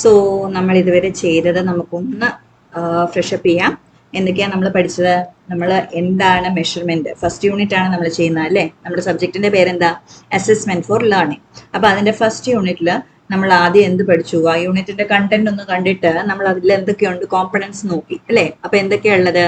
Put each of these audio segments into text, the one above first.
So നമ്മൾ ഇതുവരെ ചെയ്തത് നമുക്കൊന്ന് ഫ്രഷപ്പ് ചെയ്യാം. എന്തൊക്കെയാണ് നമ്മൾ പഠിച്ചത്? നമ്മൾ എന്താണ് മെഷർമെന്റ്, ഫസ്റ്റ് യൂണിറ്റ് ആണ് നമ്മൾ ചെയ്യുന്നത് അല്ലേ? നമ്മുടെ സബ്ജക്റ്റിന്റെ പേരെന്താ? Assessment for learning. അപ്പൊ അതിന്റെ ഫസ്റ്റ് യൂണിറ്റിൽ നമ്മൾ ആദ്യം എന്ത് പഠിച്ചു? ആ യൂണിറ്റിന്റെ കണ്ടന്റ് ഒന്ന് കണ്ടിട്ട് നമ്മൾ അതിൽ എന്തൊക്കെയുണ്ട് കോമ്പണൻസ് നോക്കി അല്ലേ? അപ്പൊ എന്തൊക്കെയാ ഉള്ളത്?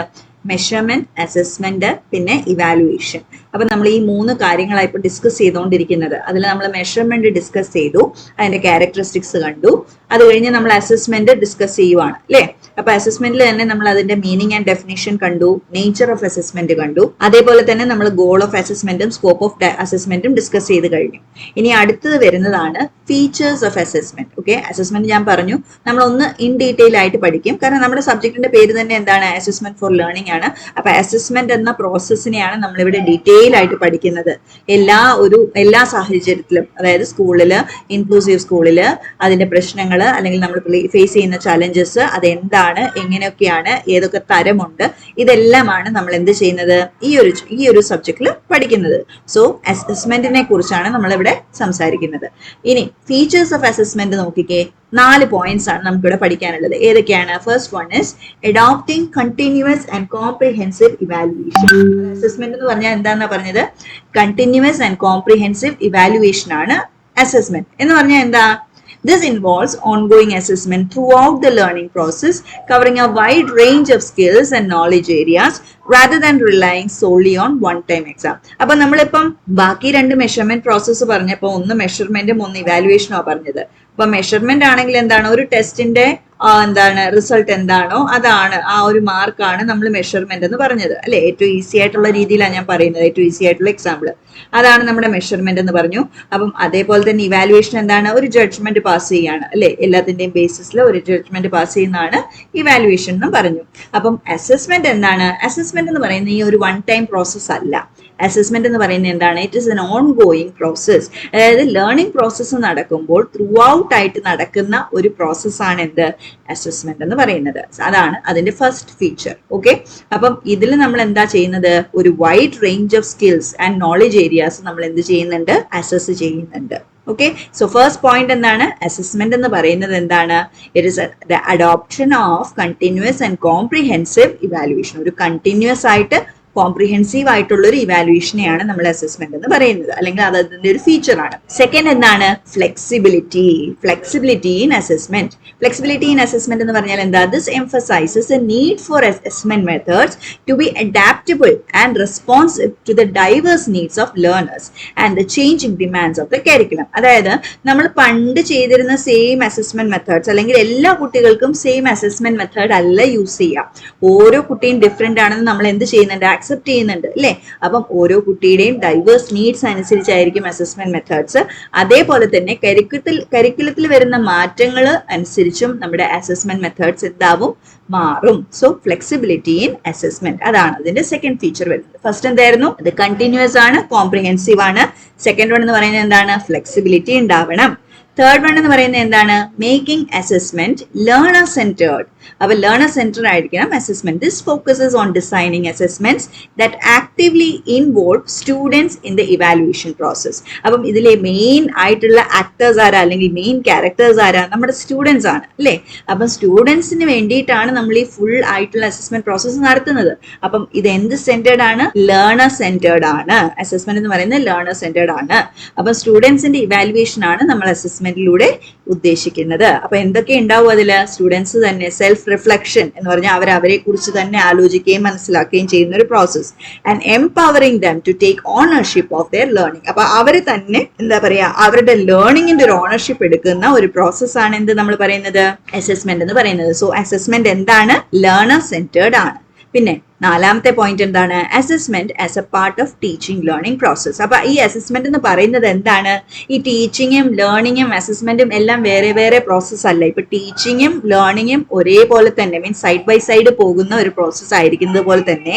മെഷർമെന്റ്, അസസ്മെന്റ്, പിന്നെ ഇവാലുവേഷൻ. അപ്പൊ നമ്മൾ ഈ 3 കാര്യങ്ങളാണ് ഇപ്പൊ ഡിസ്കസ് ചെയ്തുകൊണ്ടിരിക്കുന്നത്. അതിൽ നമ്മൾ മെഷർമെന്റ് ഡിസ്കസ് ചെയ്തു, അതിന്റെ ക്യാരക്ടറിസ്റ്റിക്സ് കണ്ടു. അത് കഴിഞ്ഞ് നമ്മൾ അസസ്മെന്റ് ഡിസ്കസ് ചെയ്യുവാണ് അല്ലേ? അപ്പൊ അസസ്മെന്റിൽ തന്നെ നമ്മൾ അതിന്റെ മീനിങ് ആൻഡ് ഡെഫിനിഷൻ കണ്ടു, നേച്ചർ ഓഫ് അസസ്മെന്റ് കണ്ടു. അതേപോലെ തന്നെ നമ്മൾ ഗോൾ ഓഫ് അസസ്മെന്റും സ്കോപ്പ് ഓഫ് അസസ്മെന്റും ഡിസ്കസ് ചെയ്ത് കഴിഞ്ഞു. ഇനി അടുത്തത് വരുന്നതാണ് features of assessment. Okay, assessment ഞാൻ പറഞ്ഞു നമ്മൾ ഒന്ന് ഇൻ ഡീറ്റെയിൽ ആയിട്ട് പഠിക്കും, കാരണം നമ്മുടെ സബ്ജക്റ്റിന്റെ പേര് തന്നെ എന്താണ്? അസസ്മെന്റ് ഫോർ ലേണിംഗ് ആണ്. അപ്പൊ അസസ്മെന്റ് എന്ന പ്രോസസ്സിനെയാണ് നമ്മളിവിടെ ഡീറ്റെയിൽ ആയിട്ട് പഠിക്കുന്നത്. എല്ലാ സാഹചര്യത്തിലും, അതായത് സ്കൂളില്, ഇൻക്ലൂസീവ് സ്കൂളില് അതിന്റെ പ്രശ്നങ്ങൾ അല്ലെങ്കിൽ നമ്മൾ ഫേസ് ചെയ്യുന്ന ചലഞ്ചസ്, അതെന്താണ്, എങ്ങനെയൊക്കെയാണ്, ഏതൊക്കെ തരമുണ്ട്, ഇതെല്ലാമാണ് നമ്മൾ എന്ത് ചെയ്യുന്നത്? ഈ ഒരു സബ്ജക്റ്റിൽ പഠിക്കുന്നത്. സോ അസസ്മെന്റിനെ കുറിച്ചാണ് നമ്മളിവിടെ സംസാരിക്കുന്നത്. ഇനി ഫീച്ചേഴ്സ് ഓഫ് അസസ്മെന്റ് നോക്കിക്കേ. 4 പോയിന്റ്സ് ആണ് നമുക്കിവിടെ പഠിക്കാനുള്ളത്. ഏതൊക്കെയാണ്? First one is adopting continuous and comprehensive evaluation. Assessment എന്ന് പറഞ്ഞാൽ എന്താണെന്നാ പറഞ്ഞത്? കണ്ടിന്യൂസ് ആൻഡ് കോംപ്രിഹെൻസീവ് ഇവാലുവേഷൻ ആണ് അസസ്മെന്റ് എന്ന് പറഞ്ഞാൽ എന്താ? This involves ongoing assessment throughout the learning process, covering a wide range of skills and knowledge areas rather than relying solely on one-time exam. അപ്പൊ നമ്മളിപ്പം ബാക്കി 2 മെഷർമെന്റ് പ്രോസസ്സ് പറഞ്ഞപ്പോൾ ഒന്ന് മെഷർമെന്റും ഒന്ന് ഇവാലുവേഷനോ പറഞ്ഞത്. അപ്പൊ മെഷർമെന്റ് ആണെങ്കിൽ എന്താണ്? ഒരു ടെസ്റ്റിന്റെ റിസൾട്ട് എന്താണോ അതാണ്, ആ ഒരു മാർക്കാണ് നമ്മൾ മെഷർമെന്റ് എന്ന് പറഞ്ഞത് അല്ലെ? ഏറ്റവും ഈസി ആയിട്ടുള്ള രീതിയിലാണ് ഞാൻ പറയുന്നത്, ഏറ്റവും ഈസി ആയിട്ടുള്ള എക്സാമ്പിൾ അതാണ് നമ്മുടെ മെഷർമെന്റ് എന്ന് പറഞ്ഞു. അപ്പം അതേപോലെ തന്നെ ഇവാലുവേഷൻ എന്താണ്? ഒരു ജഡ്ജ്മെന്റ് പാസ് ചെയ്യാണ് അല്ലെ? എല്ലാത്തിന്റെയും ബേസിസിൽ ഒരു ജഡ്ജ്മെന്റ് പാസ് ചെയ്യുന്നതാണ് ഇവാലുവേഷൻ എന്ന് പറഞ്ഞു. അപ്പം അസസ്മെന്റ് എന്താണ്? അസസ്മെന്റ് എന്ന് പറയുന്നത് ഈ ഒരു വൺ ടൈം പ്രോസസ് അല്ല. അസസ്മെന്റ് എന്ന് പറയുന്നത് എന്താണ്? It is N on going process. അതായത് ലേണിംഗ് പ്രോസസ്സ് നടക്കുമ്പോൾ ത്രൂ ഔട്ട് ആയിട്ട് നടക്കുന്ന ഒരു പ്രോസസ്സാണ് എന്ത്? അസസ്മെന്റ് എന്ന് പറയുന്നത്. അതാണ് അതിന്റെ ഫസ്റ്റ് ഫീച്ചർ. ഓക്കെ, അപ്പം ഇതിൽ നമ്മൾ എന്താ ചെയ്യുന്നത്? ഒരു wide range of skills and knowledge areas നമ്മൾ എന്ത് ചെയ്യുന്നുണ്ട്? അസസ് ചെയ്യുന്നുണ്ട്. ഓക്കെ, സോ ഫസ്റ്റ് പോയിന്റ് എന്താണ്? അസസ്മെന്റ് എന്ന് പറയുന്നത് എന്താണ്? It is the adoption of continuous and comprehensive evaluation. ഒരു കണ്ടിന്യൂസ് ആയിട്ട് കോംപ്രിഹെൻസീവ് ആയിട്ടുള്ള ഒരു ഇവാലുവേഷനെയാണ് നമ്മൾ അസസ്മെന്റ് എന്ന് പറയുന്നത്, അല്ലെങ്കിൽ അത് അതിന്റെ ഒരു ഫീച്ചർ ആണ്. സെക്കൻഡ് എന്താണ്? Flexibility. Flexibility in assessment. Flexibility in assessment എന്ന് പറഞ്ഞാൽ എന്താ? This emphasizes a need for assessment methods to be adaptable and responsive to the diverse needs of learners and the changing demands of the curriculum. അതായത് നമ്മൾ പണ്ട് ചെയ്തിരുന്ന same assessment methods, അല്ലെങ്കിൽ എല്ലാ കുട്ടികൾക്കും സെയിം അസസ്മെന്റ് മെത്തേഡ് അല്ല use ചെയ്യാം. ഓരോ കുട്ടിയും ഡിഫറെന്റ് ആണെന്ന് നമ്മൾ എന്ത് ചെയ്യുന്നുണ്ട്? അക്സെപ്റ്റ് ചെയ്യുന്നുണ്ട് അല്ലേ? അപ്പം ഓരോ കുട്ടിയുടെയും ഡൈവേഴ്സ് നീഡ്സ് അനുസരിച്ചായിരിക്കും അസസ്മെന്റ് മെത്തേഡ്സ്. അതേപോലെ തന്നെ കരിക്കുലത്തിൽ വരുന്ന മാറ്റങ്ങൾ അനുസരിച്ചും നമ്മുടെ അസസ്മെന്റ് മെത്തേഡ്സ് എന്താവും? മാറും. സോ ഫ്ലെക്സിബിലിറ്റി ഇൻ അസസ്മെന്റ്, അതാണ് അതിന്റെ സെക്കൻഡ് ഫീച്ചർ വരുന്നത്. ഫസ്റ്റ് എന്തായിരുന്നു? അത് കണ്ടിന്യൂസ് ആണ്, കോംപ്രിഹെൻസീവ് ആണ്. സെക്കൻഡ് വൺ എന്ന് പറയുന്നത് എന്താണ്? ഫ്ലെക്സിബിലിറ്റി ഉണ്ടാവണം. തേർഡ് വൺ എന്ന് പറയുന്നത് എന്താണ്? Making assessment learner centred. അപ്പൊ ലേണർ സെന്റർ ആയിരിക്കണം assessment. This focuses on designing assessments that actively involve students in the evaluation process. അപ്പം ഇതിലെ മെയിൻ ആയിട്ടുള്ള ആക്ടേഴ്സ് ആരാ, അല്ലെങ്കിൽ മെയിൻ ക്യാരക്ടേഴ്സ് ആരാ? നമ്മുടെ സ്റ്റുഡൻസ് ആണ് അല്ലേ? അപ്പം സ്റ്റുഡൻസിന് വേണ്ടിയിട്ടാണ് നമ്മൾ ഈ ഫുൾ ആയിട്ടുള്ള അസസ്മെന്റ് പ്രോസസ് നടത്തുന്നത്. അപ്പം ഇത് എന്ത് സെന്റേർഡ് ആണ്? ലേണർ സെന്റേർഡ് ആണ്. അസസ്മെന്റ് എന്ന് പറയുന്നത് ലേണർ സെന്റേർഡ് ആണ്. അപ്പൊ സ്റ്റുഡൻസിന്റെ ഇവാലുവേഷൻ ആണ് നമ്മൾ അസസ്മെന്റിലൂടെ ഉദ്ദേശിക്കുന്നത്. അപ്പൊ എന്തൊക്കെ ഉണ്ടാവും അതില്? സ്റ്റുഡൻസ് തന്നെ സെൽഫ് റിഫ്ലക്ഷൻ എന്ന് പറഞ്ഞാൽ അവരെ കുറിച്ച് തന്നെ ആലോചിക്കുകയും മനസ്സിലാക്കുകയും ചെയ്യുന്ന ഒരു process. And empowering them to take ownership of their learning. അപ്പൊ അവര് തന്നെ എന്താ പറയാ, അവരുടെ ലേണിംഗിന്റെ ഒരു ഓണർഷിപ്പ് എടുക്കുന്ന ഒരു പ്രോസസ് ആണ് എന്ത് നമ്മൾ പറയുന്നത്? അസസ്മെന്റ് എന്ന് പറയുന്നത്. സോ അസസ്മെന്റ് എന്താണ്? ലേണർ സെന്റേർഡ് ആണ്. പിന്നെ നാലാമത്തെ പോയിന്റ് എന്താണ്? Assessment as A part of teaching learning process. അപ്പൊ ഈ അസസ്മെന്റ് എന്ന് പറയുന്നത് എന്താണ്? ഈ ടീച്ചിങ്ങും ലേണിങ്ങും അസസ്മെന്റും എല്ലാം വേറെ വേറെ പ്രോസസ് അല്ല. ഇപ്പൊ ടീച്ചിങ്ങും ലേണിങ്ങും ഒരേപോലെ തന്നെ, മീൻസ് സൈഡ് ബൈ സൈഡ് പോകുന്ന ഒരു പ്രോസസ് ആയിരിക്കുന്നത് പോലെ തന്നെ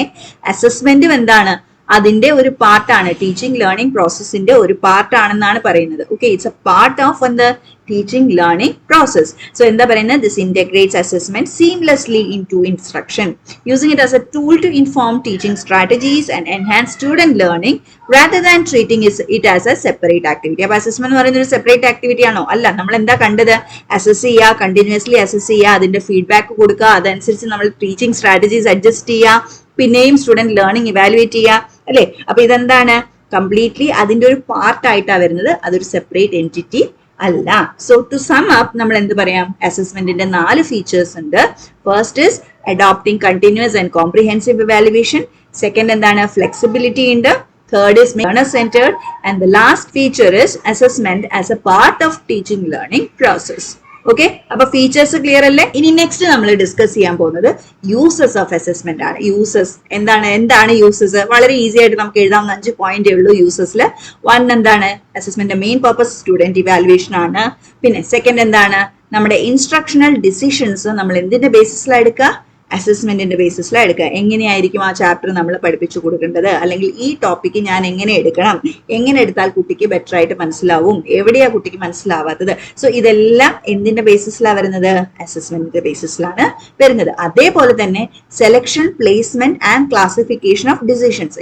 അസസ്മെന്റും എന്താണ്? അതിന്റെ ഒരു പാർട്ടാണ്, ടീച്ചിങ് ലേണിംഗ് പ്രോസസ്സിന്റെ ഒരു പാർട്ടാണെന്നാണ് പറയുന്നത്. Okay, it's A part of the teaching learning process. So എന്താ പറയുന്നത്, this integrates assessment seamlessly into instruction, using it as a tool to inform teaching strategies and enhance student learning rather than treating it as a separate activity. അപ്പോൾ assessment എന്ന് പറയുന്നത് ഒരു separate activity ആണോ? അല്ല. നമ്മൾ എന്താ കണ്ടത്? അസസ് ചെയ്യുക, കണ്ടിന്യൂസ്ലി അസസ് ചെയ്യുക, അതിന്റെ ഫീഡ്ബാക്ക് കൊടുക്കുക, അതനുസരിച്ച് നമ്മൾ ടീച്ചിങ് സ്ട്രാറ്റജീസ് അഡ്ജസ്റ്റ് ചെയ്യുക, പിന്നെയും സ്റ്റുഡന്റ് ലേണിംഗ് ഇവാലുവേറ്റ് ചെയ്യുക, അല്ലേ? അപ്പൊ ഇതെന്താണ്? കംപ്ലീറ്റ്ലി അതിന്റെ ഒരു പാർട്ടായിട്ടാണ് വരുന്നത്, അതൊരു സെപ്പറേറ്റ് എൻറ്റിറ്റി അല്ല. സോ ടു സം അപ്പ് നമ്മൾ എന്ത് പറയാം? അസസ്മെന്റിന്റെ 4 ഫീച്ചേഴ്സ് ഉണ്ട്. First is adopting continuous and comprehensive evaluation. Second എന്താണ്? ഫ്ലെക്സിബിലിറ്റി ഉണ്ട്. Third is learner centered, and the last feature is assessment as a part of teaching learning process. Okay, അപ്പൊ features clear അല്ലേ? ഇനി next നമ്മൾ discuss ചെയ്യാൻ പോകുന്നത് uses of assessment ആണ്. Uses എന്താണ് യൂസസ്? വളരെ ഈസി ആയിട്ട് നമുക്ക് എഴുതാവുന്ന 5 പോയിന്റേ ഉള്ളൂ യൂസസിൽ. 1 എന്താണ്? Assessment main purpose student evaluation ആണ്. പിന്നെ സെക്കൻഡ് എന്താണ്? നമ്മുടെ ഇൻസ്ട്രക്ഷണൽ ഡിസിഷൻസ് നമ്മൾ എന്തിന്റെ ബേസിസിലാണ് എടുക്കുക? അസസ്മെന്റിന്റെ ബേസിസിലാണ് എടുക്കുക. എങ്ങനെയായിരിക്കും ആ ചാപ്റ്റർ നമ്മൾ പഠിപ്പിച്ചു കൊടുക്കേണ്ടത്, അല്ലെങ്കിൽ ഈ ടോപ്പിക്ക് ഞാൻ എങ്ങനെ എടുക്കണം, എങ്ങനെ എടുത്താൽ കുട്ടിക്ക് ബെറ്റർ ആയിട്ട് മനസ്സിലാവും, എവിടെയാ കുട്ടിക്ക് മനസ്സിലാവാത്തത്. സോ ഇതെല്ലാം എന്തിന്റെ ബേസിസിലാണ് വരുന്നത്? അസസ്മെന്റിന്റെ ബേസിസിലാണ് വരുന്നത്. അതേപോലെ തന്നെ selection, placement and classification of decisions.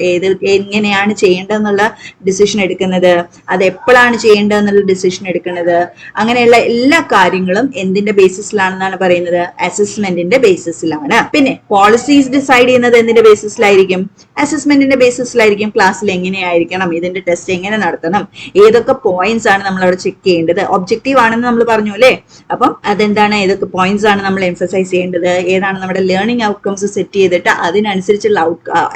എങ്ങനെയാണ് ചെയ്യേണ്ടതെന്നുള്ള ഡിസിഷൻ എടുക്കുന്നത്, അത് എപ്പോഴാണ് ചെയ്യേണ്ടതെന്നുള്ള ഡിസിഷൻ എടുക്കുന്നത്, അങ്ങനെയുള്ള എല്ലാ കാര്യങ്ങളും എന്തിന്റെ ബേസിസിലാണെന്നാണ് പറയുന്നത്? അസസ്മെന്റിന്റെ ബേസിസിലാണ്. പിന്നെ പോളിസീസ് ഡിസൈഡ് ചെയ്യുന്നത് എന്തിന്റെ ബേസിസിലായിരിക്കും? അസസ്മെന്റിന്റെ ബേസിസിലായിരിക്കും. ക്ലാസ്സിൽ എങ്ങനെയായിരിക്കണം, ഇതിന്റെ ടെസ്റ്റ് എങ്ങനെ നടത്തണം, ഏതൊക്കെ പോയിന്റ്സ് ആണ് നമ്മൾ അവിടെ ചെക്ക് ചെയ്യേണ്ടത്, ഒബ്ജക്റ്റീവ് ആണെന്ന് നമ്മൾ പറഞ്ഞു അല്ലേ? അപ്പം അതെന്താണ്, ഏതൊക്കെ പോയിന്റ്സ് ആണ് നമ്മൾ എംഫസൈസ് ചെയ്യേണ്ടത്, ഏതാണ് നമ്മുടെ ലേണിംഗ് ഔട്ട്കംസ് സെറ്റ് ചെയ്തിട്ട് അതിനനുസരിച്ചുള്ള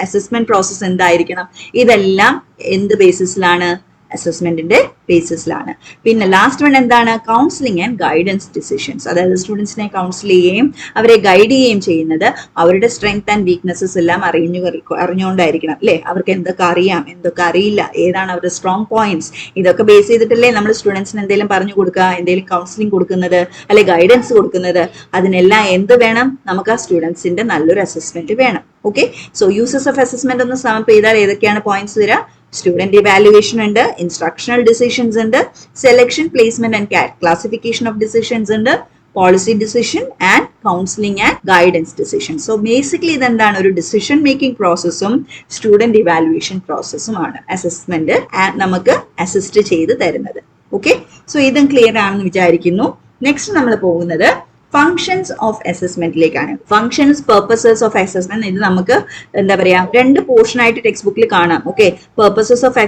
അസസ്മെന്റ് പ്രോസസ് എന്തായിരിക്കണം, ഇതെല്ലാം എന്ത് ബേസിസിലാണ്? അസസ്മെന്റിന്റെ ബേസിസിലാണ്. പിന്നെ ലാസ്റ്റ് വൺ എന്താണ്? Counselling and guidance decisions. അതായത് സ്റ്റുഡൻസിനെ കൗൺസിൽ ചെയ്യുകയും അവരെ ഗൈഡ് ചെയ്യുകയും ചെയ്യുന്നത് അവരുടെ സ്ട്രെങ്ത് ആൻഡ് വീക്ക്നെസ്സസ് എല്ലാം അറിഞ്ഞുകൊണ്ടായിരിക്കണം അല്ലേ? അവർക്ക് എന്തൊക്കെ അറിയാം, എന്തൊക്കെ അറിയില്ല, ഏതാണ് അവരുടെ സ്ട്രോങ് പോയിന്റ്സ്, ഇതൊക്കെ ബേസ് ചെയ്തിട്ടല്ലേ നമ്മൾ സ്റ്റുഡൻസിന് എന്തെങ്കിലും പറഞ്ഞു കൊടുക്കുക, എന്തെങ്കിലും കൗൺസിലിംഗ് കൊടുക്കുന്നത്, അല്ലെ ഗൈഡൻസ് കൊടുക്കുന്നത്. അതിനെല്ലാം എന്ത് വേണം? നമുക്ക് ആ സ്റ്റുഡൻസിന്റെ നല്ലൊരു അസസ്മെന്റ് വേണം. Okay, so uses of assessment ഒന്ന് സം അപ്പ് ചെയ്താൽ ഏതൊക്കെയാണ് പോയിന്റ്സ് വരിക? സ്റ്റുഡന്റ് ഇവാലുവേഷൻ ഉണ്ട്, ഇൻസ്ട്രക്ഷണൽ ഡിസിഷൻസ് ഉണ്ട്, selection, placement and classification of decisions ഉണ്ട്, policy decision and counselling and guidance decision. So basically ഇതെന്താണ്? ഒരു ഡിസിഷൻ മേക്കിംഗ് പ്രോസസ്സും സ്റ്റുഡന്റ് ഇവാലുവേഷൻ പ്രോസസ്സുമാണ് അസസ്മെന്റ് നമുക്ക് അസിസ്റ്റ് ചെയ്ത് തരുന്നത്. ഓക്കെ, സോ ഇതും ക്ലിയർ ആണെന്ന് വിചാരിക്കുന്നു. നെക്സ്റ്റ് നമ്മൾ പോകുന്നത് ഫങ്ഷൻസ് ഓഫ് അസസ്മെന്റിലേക്കാണ്. Functions, purposes of assessment. ഇത് നമുക്ക് എന്താ പറയാ 2 പോർഷൻ ആയിട്ട് ടെക്സ്റ്റ് ബുക്കിൽ കാണാം. ഓക്കെ, പർപ്പസസ് ഓഫ്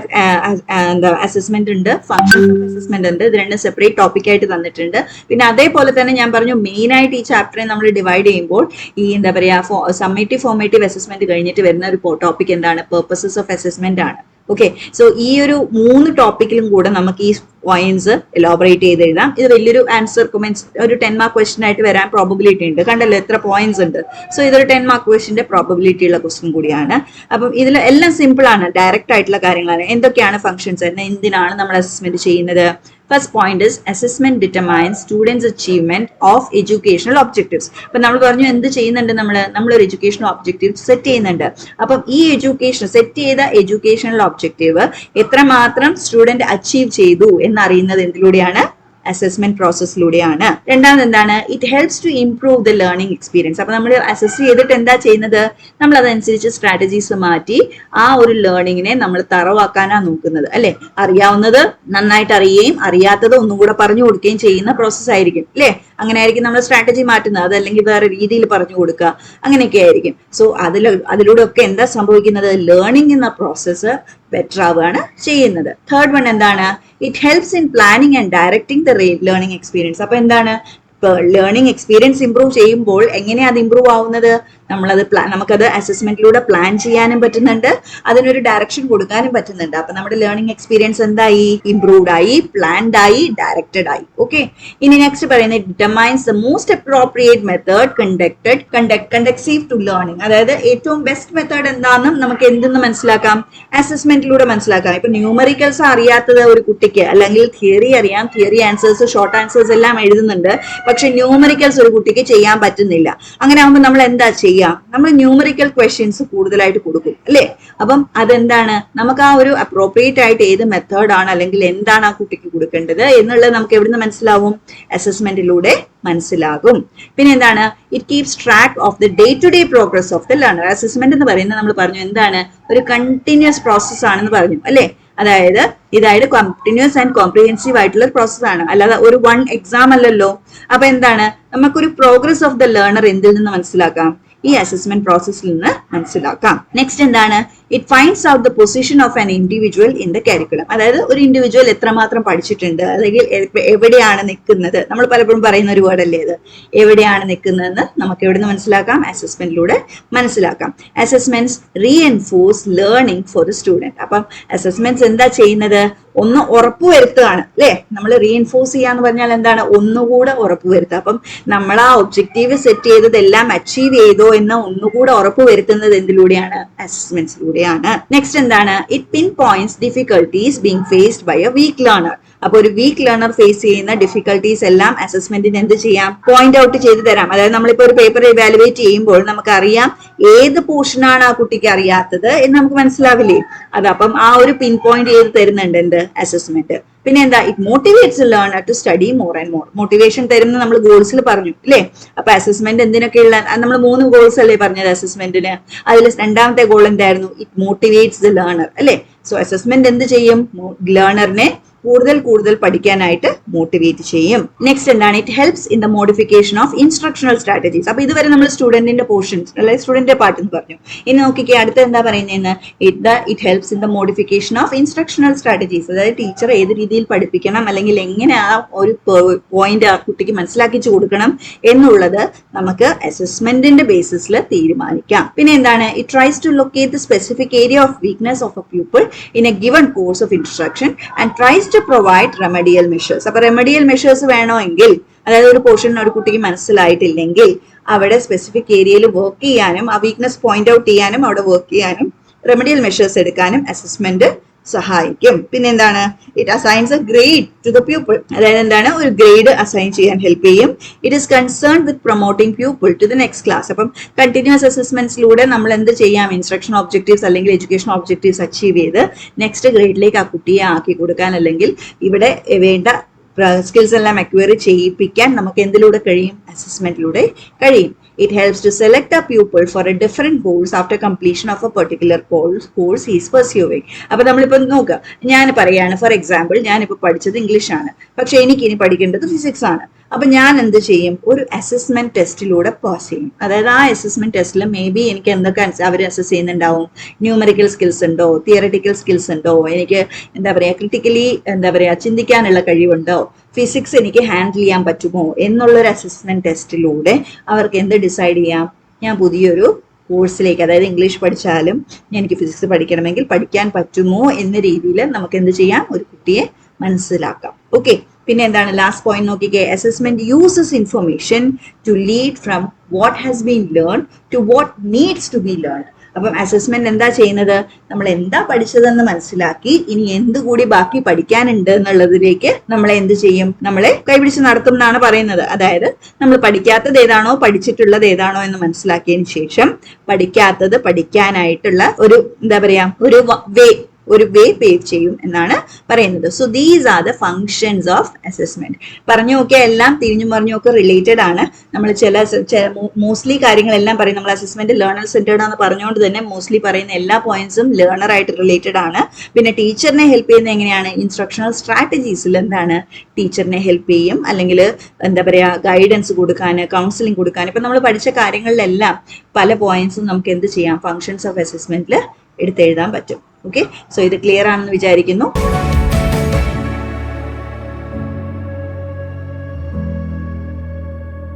അസസ്മെന്റ് ഉണ്ട്, ഫങ്ഷൻസ് ഓഫ് അസസ്മെന്റ് ഉണ്ട്. ഇത് 2 സെപ്പറേറ്റ് ടോപ്പിക് ആയിട്ട് തന്നിട്ടുണ്ട്. പിന്നെ അതേപോലെ തന്നെ ഞാൻ പറഞ്ഞു മെയിൻ ആയിട്ട് ഈ ചാപ്റ്ററെ നമ്മൾ ഡിവൈഡ് ചെയ്യുമ്പോൾ ഈ എന്താ പറയാ സമ്മേറ്റീവ് ഫോർമേറ്റീവ് അസസ്മെന്റ് കഴിഞ്ഞിട്ട് വരുന്ന ഒരു ടോപ്പിക് എന്താണ്? പർപ്പസസ് ഓഫ് അസസ്മെന്റ് ആണ്. ഓക്കെ, സോ ഈ ഒരു 3 ടോപ്പിക്കിലും കൂടെ നമുക്ക് ഈ പോയിന്റ്സ് എലോബറേറ്റ് ചെയ്ത് എഴുതാം. ഇത് വലിയൊരു ആൻസർ ഒരു 10 മാർക്ക് ക്വസ്റ്റ്യൻ ആയിട്ട് വരാൻ പ്രോബബിലിറ്റി ഉണ്ട്. കണ്ടല്ലോ എത്ര പോയിന്റ്സ് ഉണ്ട്. സോ ഇതൊരു 10 മാർക്ക് ക്വസ്റ്റ്യന്റെ പ്രോബബിലിറ്റി ഉള്ള ക്വസ്റ്റ്യൻ കൂടിയാണ്. അപ്പം ഇതിൽ എല്ലാം സിമ്പിൾ ആണ്, ഡയറക്റ്റ് ആയിട്ടുള്ള കാര്യങ്ങളാണ്. എന്തൊക്കെയാണ് ഫങ്ഷൻസ്, എന്തിനാണ് നമ്മൾ അസസ്മെന്റ് ചെയ്യുന്നത്? First point is assessment determines students' achievement of educational objectives. അപ്പം നമ്മൾ പറഞ്ഞു എന്ത് ചെയ്യുന്നുണ്ട്? നമ്മളൊരു എഡ്യൂക്കേഷണൽ ഒബ്ജക്റ്റീവ് സെറ്റ് ചെയ്യുന്നുണ്ട്. അപ്പം ഈ സെറ്റ് ചെയ്ത എഡ്യൂക്കേഷണൽ ഒബ്ജക്റ്റീവ് എത്രമാത്രം സ്റ്റുഡന്റ് അച്ചീവ് ചെയ്തു എന്നറിയുന്നത് എന്തിലൂടെയാണ്? അസസ്മെന്റ് പ്രോസസ്സിലൂടെയാണ്. രണ്ടാമത് എന്താണ്? It helps to improve the learning experience. അപ്പൊ നമ്മൾ അസസ് ചെയ്തിട്ട് എന്താ ചെയ്യുന്നത്? നമ്മൾ അതനുസരിച്ച് സ്ട്രാറ്റജീസ് മാറ്റി ആ ഒരു ലേണിങ്ങിനെ നമ്മൾ തറവാക്കാനാണ് നോക്കുന്നത് അല്ലെ? അറിയാവുന്നത് നന്നായിട്ട് അറിയുകയും അറിയാത്തത് ഒന്നും കൂടെ പറഞ്ഞു കൊടുക്കുകയും ചെയ്യുന്ന പ്രോസസ് ആയിരിക്കും അല്ലെ? അങ്ങനെ ആയിരിക്കും നമ്മൾ സ്ട്രാറ്റജി മാറ്റുന്നത്. അതല്ലെങ്കിൽ വേറെ രീതിയിൽ പറഞ്ഞു കൊടുക്കുക, അങ്ങനെയൊക്കെ ആയിരിക്കും. സോ അതിലൂടെ ഒക്കെ എന്താ സംഭവിക്കുന്നത്? ലേണിംഗ് എന്ന പ്രോസസ്സ് ബെറ്റർ ആവുകയാണ് ചെയ്യുന്നത്. തേർഡ് വൺ എന്താണ്? It helps in planning and directing the learning experience. അപ്പൊ എന്താണ്? ലേണിംഗ് എക്സ്പീരിയൻസ് ഇംപ്രൂവ് ചെയ്യുമ്പോൾ എങ്ങനെയാണ് അത് ഇംപ്രൂവ് ആവുന്നത്? നമുക്കത് അസസ്മെന്റിലൂടെ പ്ലാൻ ചെയ്യാനും പറ്റുന്നുണ്ട്, അതിനൊരു ഡയറക്ഷൻ കൊടുക്കാനും പറ്റുന്നുണ്ട്. അപ്പൊ നമ്മുടെ ലേണിംഗ് എക്സ്പീരിയൻസ് എന്തായി? ഇംപ്രൂവ്ഡ് ആയി, പ്ലാൻഡ് ആയി, ഡയറക്റ്റഡ് ആയി. ഓക്കെ, ഇനി നെക്സ്റ്റ് പറയുന്നത് determines the most appropriate method conducive to learning. അതായത് ഏറ്റവും ബെസ്റ്റ് മെത്തേഡ് എന്താണെന്നും നമുക്ക് എന്തെന്ന് മനസ്സിലാക്കാം? അസസ്മെന്റിലൂടെ മനസ്സിലാക്കാം. ഇപ്പൊ ന്യൂമറിക്കൽസ് അറിയാത്തത് ഒരു കുട്ടിക്ക്, അല്ലെങ്കിൽ തിയറി അറിയാം, തിയറി ആൻസേഴ്സ്, ഷോർട്ട് ആൻസേഴ്സ് എല്ലാം എഴുതുന്നുണ്ട്, പക്ഷെ ന്യൂമറിക്കൽസ് ഒരു കുട്ടിക്ക് ചെയ്യാൻ പറ്റുന്നില്ല. അങ്ങനെ ആകുമ്പോൾ നമ്മൾ എന്താ ചെയ്യാം? നമ്മൾ ന്യൂമറിക്കൽ ക്വസ്റ്റ്യൻസ് കൂടുതലായിട്ട് കൊടുക്കും അല്ലേ? അപ്പം അതെന്താണ്, നമുക്ക് ആ ഒരു അപ്രോപ്രിയേറ്റ് ആയിട്ട് ഏത് മെത്തേഡാണ് അല്ലെങ്കിൽ എന്താണ് ആ കുട്ടിക്ക് കൊടുക്കേണ്ടത് എന്നുള്ളത് നമുക്ക് എവിടുന്ന് മനസ്സിലാവും? അസസ്മെന്റിലൂടെ മനസ്സിലാകും. പിന്നെ എന്താണ്? It keeps track of the day to day progress of the learner. Assessment എന്ന് പറയുന്നത് നമ്മൾ പറഞ്ഞു എന്താണ്, ഒരു കണ്ടിന്യൂസ് പ്രോസസ് ആണെന്ന് പറഞ്ഞു അല്ലെ? ഇതായത് കണ്ടിന്യൂസ് ആൻഡ് കോംപ്രിഹെൻസീവ് ആയിട്ടുള്ള ഒരു പ്രോസസ് ആണ്, അല്ലാതെ ഒരു വൺ എക്സാം അല്ലല്ലോ. അപ്പൊ എന്താണ്, നമുക്കൊരു പ്രോഗ്രസ് ഓഫ് ദ ലേണർ എന്തിൽ നിന്ന് മനസ്സിലാക്കാം? ഈ അസസ്മെന്റ് പ്രോസസ്സിൽ നിന്ന് മനസ്സിലാക്കാം. നെക്സ്റ്റ് എന്താണ്? It finds out the position of an individual in the curriculum. അതായത് ഒരു ഇൻഡിവിജ്വൽ എത്രമാത്രം പഠിച്ചിട്ടുണ്ട്, അല്ലെങ്കിൽ എവിടെയാണ് നിൽക്കുന്നത്. നമ്മൾ പലപ്പോഴും പറയുന്ന ഒരു വേർഡ് അല്ലേ ഇത്, എവിടെയാണ് നിൽക്കുന്നതെന്ന് നമുക്ക് എവിടെ നിന്ന് മനസ്സിലാക്കാം? അസസ്മെന്റിലൂടെ മനസ്സിലാക്കാം. Assessments reinforce learning for the student. അപ്പം അസസ്മെന്റ്സ് എന്താ ചെയ്യുന്നത്? ഒന്ന് ഉറപ്പുവരുത്തുകയാണ് അല്ലെ? നമ്മൾ റീഎൻഫോഴ്സ് ചെയ്യാന്ന് പറഞ്ഞാൽ എന്താണ്? ഒന്നുകൂടെ ഉറപ്പുവരുത്തുക. അപ്പം നമ്മൾ ആ ഒബ്ജക്റ്റീവ് സെറ്റ് ചെയ്തതെല്ലാം അച്ചീവ് ചെയ്തോ എന്ന് ഒന്നുകൂടെ ഉറപ്പുവരുത്തുന്നത് എന്തിലൂടെയാണ്? അസസ്മെന്റ്സിലൂടെയാണ്. നെക്സ്റ്റ് എന്താണ്? It pinpoints difficulties being faced by a weak learner. അപ്പൊ ഒരു വീക്ക് ലേണർ ഫേസ് ചെയ്യുന്ന ഡിഫിക്കൽട്ടീസ് എല്ലാം അസസ്മെന്റിന് എന്ത് ചെയ്യാം? പോയിന്റ് ഔട്ട് ചെയ്ത് തരാം. അതായത് നമ്മളിപ്പോ ഒരു പേപ്പർ ഇവാലുവേറ്റ് ചെയ്യുമ്പോൾ നമുക്കറിയാം ഏത് പോർഷനാണ് ആ കുട്ടിക്ക് അറിയാത്തത് എന്ന് നമുക്ക് മനസ്സിലാവില്ലേ? അപ്പം ആ ഒരു പിൻ പോയിന്റ് ചെയ്ത് തരുന്നുണ്ട് എന്ത്? അസസ്മെന്റ്. പിന്നെ എന്താ? It motivates learner to study more and more. Motivation തരുന്ന നമ്മൾ ഗോൾസിൽ പറഞ്ഞു അല്ലേ? അപ്പൊ അസസ്മെന്റ് എന്തിനൊക്കെയുള്ള, നമ്മൾ 3 ഗോൾസ് അല്ലേ പറഞ്ഞത് അസസ്മെന്റിന്? അതിൽ രണ്ടാമത്തെ ഗോൾ എന്തായിരുന്നു? ഇറ്റ് മോട്ടിവേറ്റ്സ് ദ ലേണർ അല്ലേ? സോ അസസ്മെന്റ് എന്ത് ചെയ്യും? ലേണറിനെ കൂടുതൽ പഠിക്കാനായിട്ട് മോട്ടിവേറ്റ് ചെയ്യും. നെക്സ്റ്റ് എന്താണ്? It helps in the modification of instructional strategies. അപ്പൊ ഇതുവരെ നമ്മൾ സ്റ്റുഡന്റിന്റെ പോർഷൻസ് അല്ലെങ്കിൽ സ്റ്റുഡന്റിന്റെ പാർട്ട് എന്ന് പറഞ്ഞു. ഇനി നോക്കിക്കേ അടുത്ത എന്താ പറയുന്നതെന്ന്. It helps in the modification of instructional strategies. അതായത് ടീച്ചർ ഏത് രീതിയിൽ പഠിപ്പിക്കണം, അല്ലെങ്കിൽ എങ്ങനെ ആ ഒരു പോയിന്റ് ആ കുട്ടിക്ക് മനസ്സിലാക്കിച്ചു കൊടുക്കണം എന്നുള്ളത് നമുക്ക് അസസ്മെന്റിന്റെ ബേസിസിൽ തീരുമാനിക്കാം. പിന്നെ എന്താണ്? It tries to locate the specific area of weakness of a pupil in a given course of instruction and tries to provide remedial measures. അപ്പൊ റെമഡിയൽ മെഷേഴ്സ് വേണമെങ്കിൽ, അതായത് ഒരു പോർഷൻ ഒരു കുട്ടിക്ക് മനസ്സിലായിട്ടില്ലെങ്കിൽ അവിടെ സ്പെസിഫിക് ഏരിയയിൽ വർക്ക് ചെയ്യാനും ആ വീക്ക്നെസ് പോയിന്റ് ഔട്ട് ചെയ്യാനും അവിടെ വർക്ക് ചെയ്യാനും റെമഡിയൽ മെഷേഴ്സ് എടുക്കാനും അസസ്മെന്റ് സഹായിക്കും. പിന്നെ എന്താണ്? It assigns a grade to the pupil. അതായത് എന്താണ്? ഒരു ഗ്രേഡ് അസൈൻ ചെയ്യാൻ ഹെൽപ്പ് ചെയ്യും. It is concern with promoting pupil to the next class. അപ്പം കണ്ടിന്യൂസ് അസസ്മെന്റ്സിലൂടെ നമ്മൾ എന്ത് ചെയ്യാം? ഇൻസ്ട്രക്ഷൻ ഒബ്ജക്റ്റീവ്സ് അല്ലെങ്കിൽ എഡ്യൂക്കേഷൻ ഒബ്ജക്റ്റീവ്സ് അച്ചീവ് ചെയ്ത് നെക്സ്റ്റ് ഗ്രേഡിലേക്ക് ആ കുട്ടിയെ ആക്കി കൊടുക്കാൻ, അല്ലെങ്കിൽ ഇവിടെ വേണ്ട സ്കിൽസ് എല്ലാം അക്വയർ ചെയ്യിപ്പിക്കാൻ നമുക്ക് എന്തിലൂടെ കഴിയും? അസസ്മെന്റിലൂടെ കഴിയും. It helps to select a pupil for a different goals after completion of a particular course he is pursuing. അപ്പൊ നമ്മളിപ്പോ നോക്കുക, ഞാൻ പറയാണ് ഫോർ എക്സാമ്പിൾ, ഞാനിപ്പോ പഠിച്ചത് ഇംഗ്ലീഷ് ആണ്, പക്ഷെ എനിക്ക് ഇനി പഠിക്കേണ്ടത് ഫിസിക്സ് ആണ്. അപ്പൊ ഞാൻ എന്ത് ചെയ്യും? ഒരു അസസ്മെന്റ് ടെസ്റ്റിലൂടെ പാസ് ചെയ്യും. അതായത് ആ അസസ്മെന്റ് ടെസ്റ്റിൽ മേ ബി എനിക്ക് എന്തൊക്കെ അവർ അസസ് ചെയ്യുന്നുണ്ടാവും? ന്യൂമറിക്കൽ സ്കിൽസ് ഉണ്ടോ, തിയററ്റിക്കൽ സ്കിൽസ് ഉണ്ടോ, എനിക്ക് എന്താ പറയാ ക്രിട്ടിക്കലി ചിന്തിക്കാനുള്ള കഴിവുണ്ടോ, ഫിസിക്സ് എനിക്ക് ഹാൻഡിൽ ചെയ്യാൻ പറ്റുമോ എന്നുള്ളൊരു അസസ്മെന്റ് ടെസ്റ്റിലൂടെ അവർക്ക് എന്ത് ഡിസൈഡ് ചെയ്യാം? ഞാൻ പുതിയൊരു കോഴ്സിലേക്ക്, അതായത് ഇംഗ്ലീഷ് പഠിച്ചാലും എനിക്ക് ഫിസിക്സ് പഠിക്കണമെങ്കിൽ പഠിക്കാൻ പറ്റുമോ എന്ന രീതിയിൽ നമുക്ക് എന്ത് ചെയ്യാം? ഒരു കുട്ടിയെ മനസ്സിലാക്കാം. ഓക്കെ, പിന്നെ എന്താണ് ലാസ്റ്റ് പോയിന്റ് നോക്കിക്കേ. Assessment uses information to lead from what has been learn to what needs to be learn. അപ്പം അസസ്മെന്റ് എന്താ ചെയ്യുന്നത്? നമ്മൾ എന്താ പഠിച്ചതെന്ന് മനസ്സിലാക്കി ഇനി എന്തുകൂടി ബാക്കി പഠിക്കാനുണ്ട് എന്നുള്ളതിലേക്ക് നമ്മളെ എന്ത് ചെയ്യും? നമ്മളെ കൈപിടിച്ച് നടത്തും എന്നാണ് പറയുന്നത്. അതായത് നമ്മൾ പഠിക്കാത്തത് ഏതാണോ പഠിച്ചിട്ടുള്ളത് ഏതാണോ എന്ന് മനസ്സിലാക്കിയതിന് ശേഷം പഠിക്കാത്തത് പഠിക്കാനായിട്ടുള്ള ഒരു എന്താ പറയാ ഒരു വേ പേവ് ചെയ്യും എന്നാണ് പറയുന്നത്. So these are the functions of assessment. പറഞ്ഞു നോക്കിയാൽ എല്ലാം തിരിഞ്ഞു പറഞ്ഞു ഒക്കെ റിലേറ്റഡ് ആണ്. നമ്മൾ മോസ്റ്റ്ലി കാര്യങ്ങളെല്ലാം പറയും. നമ്മൾ അസസ്മെന്റ് ലേണർ സെന്റേർഡ് ആണെന്ന് പറഞ്ഞുകൊണ്ട് തന്നെ മോസ്റ്റ്ലി പറയുന്ന എല്ലാ പോയിന്റ്സും ലേണർ ആയിട്ട് റിലേറ്റഡ് ആണ്. പിന്നെ ടീച്ചറിനെ ഹെൽപ്പ് ചെയ്യുന്നത് എങ്ങനെയാണ്? ഇൻസ്ട്രക്ഷണൽ സ്ട്രാറ്റജീസിൽ എന്താണ് ടീച്ചറിനെ ഹെൽപ്പ് ചെയ്യും, അല്ലെങ്കിൽ എന്താ പറയാ ഗൈഡൻസ് കൊടുക്കാൻ, കൗൺസിലിംഗ് കൊടുക്കാൻ. ഇപ്പൊ നമ്മൾ പഠിച്ച കാര്യങ്ങളിലെല്ലാം പല പോയിന്റ്സും നമുക്ക് എന്ത് ചെയ്യാം? ഫങ്ഷൻസ് ഓഫ് അസസ്മെന്റിൽ എടുത്തെഴുതാൻ പറ്റും. ഓക്കെ, സോ ഇത് ക്ലിയർ ആണെന്ന് വിചാരിക്കുന്നു.